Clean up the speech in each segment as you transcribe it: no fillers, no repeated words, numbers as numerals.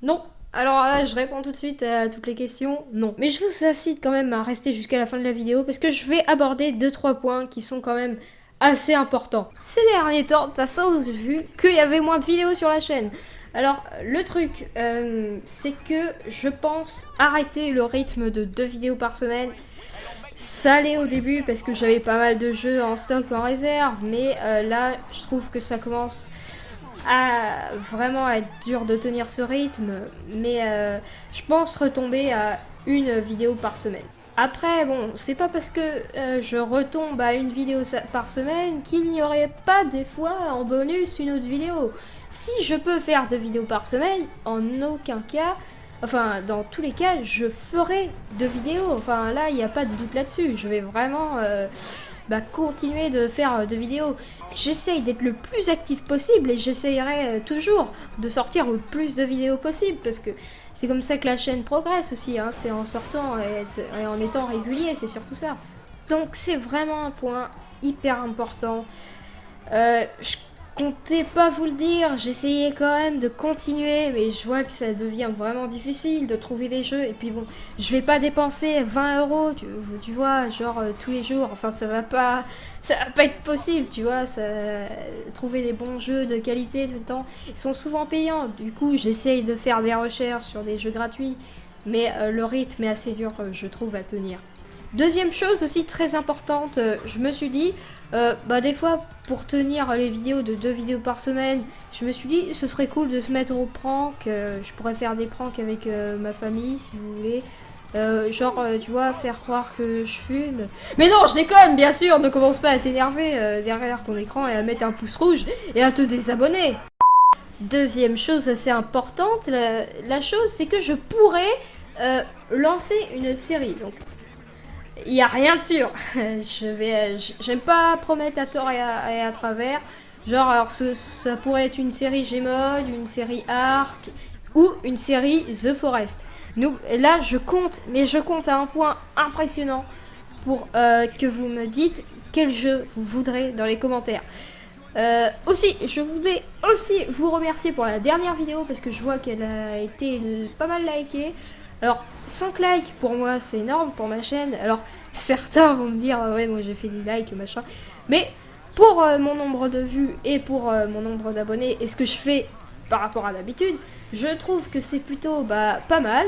Non. Alors là, je réponds tout de suite à toutes les questions. Non. Mais je vous incite quand même à rester jusqu'à la fin de la vidéo parce que je vais aborder deux trois points qui sont quand même assez importants. Ces derniers temps, t'as sans doute vu qu'il y avait moins de vidéos sur la chaîne. Alors, le truc, c'est que je pense arrêter le rythme de 2 vidéos par semaine. Ça allait au début parce que j'avais pas mal de jeux en stock en réserve, mais là, je trouve que ça commence à vraiment être dur de tenir ce rythme, mais je pense retomber à 1 vidéo par semaine. Après, bon, c'est pas parce que je retombe à 1 vidéo par semaine qu'il n'y aurait pas des fois en bonus une autre vidéo. Si je peux faire 2 vidéos par semaine, en aucun cas, enfin, dans tous les cas, je ferai 2 vidéos. Enfin, là, il n'y a pas de doute là-dessus. Je vais vraiment continuer de faire 2 vidéos. J'essaye d'être le plus actif possible et j'essayerai toujours de sortir le plus de vidéos possible parce que c'est comme ça que la chaîne progresse aussi, hein. C'est en sortant et en étant régulier, c'est surtout ça. Donc c'est vraiment un point hyper important. Je comptais pas vous le dire, j'essayais quand même de continuer, mais je vois que ça devient vraiment difficile de trouver des jeux. Et puis bon, je vais pas dépenser 20 euros, tu vois, genre tous les jours. Enfin, ça va pas être possible, tu vois. Trouver des bons jeux de qualité tout le temps, ils sont souvent payants. Du coup, j'essaye de faire des recherches sur des jeux gratuits, mais le rythme est assez dur, je trouve, à tenir. Deuxième chose aussi très importante, je me suis dit, des fois pour tenir les vidéos de 2 vidéos par semaine, je me suis dit ce serait cool de se mettre au prank, je pourrais faire des pranks avec ma famille si vous voulez. Tu vois, faire croire que je fume. Mais non, je déconne, bien sûr, ne commence pas à t'énerver derrière ton écran et à mettre un pouce rouge et à te désabonner. Deuxième chose assez importante, la chose c'est que je pourrais lancer une série. Donc il n'y a rien de sûr. J'aime pas promettre à tort et à travers. Genre, alors ça pourrait être une série Gmod, une série Ark ou une série The Forest. Là, je compte à un point impressionnant pour que vous me dites quel jeu vous voudrez dans les commentaires. Aussi, je voulais aussi vous remercier pour la dernière vidéo parce que je vois qu'elle a été pas mal likée. Alors, 5 likes pour moi c'est énorme pour ma chaîne. Alors, certains vont me dire ouais, moi j'ai fait des likes machin. Mais pour mon nombre de vues et pour mon nombre d'abonnés et ce que je fais par rapport à d'habitude, je trouve que c'est plutôt pas mal.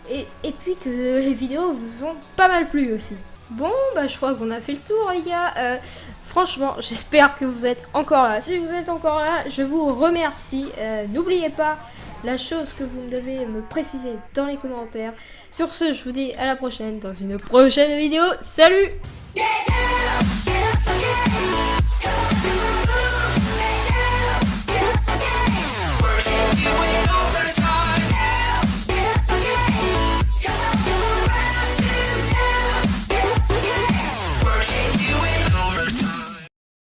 Et puis que les vidéos vous ont pas mal plu aussi. Bon, je crois qu'on a fait le tour, les gars. Franchement, j'espère que vous êtes encore là. Si vous êtes encore là, je vous remercie. N'oubliez pas la chose que vous devez me préciser dans les commentaires. Sur ce, je vous dis à la prochaine dans une prochaine vidéo. Salut!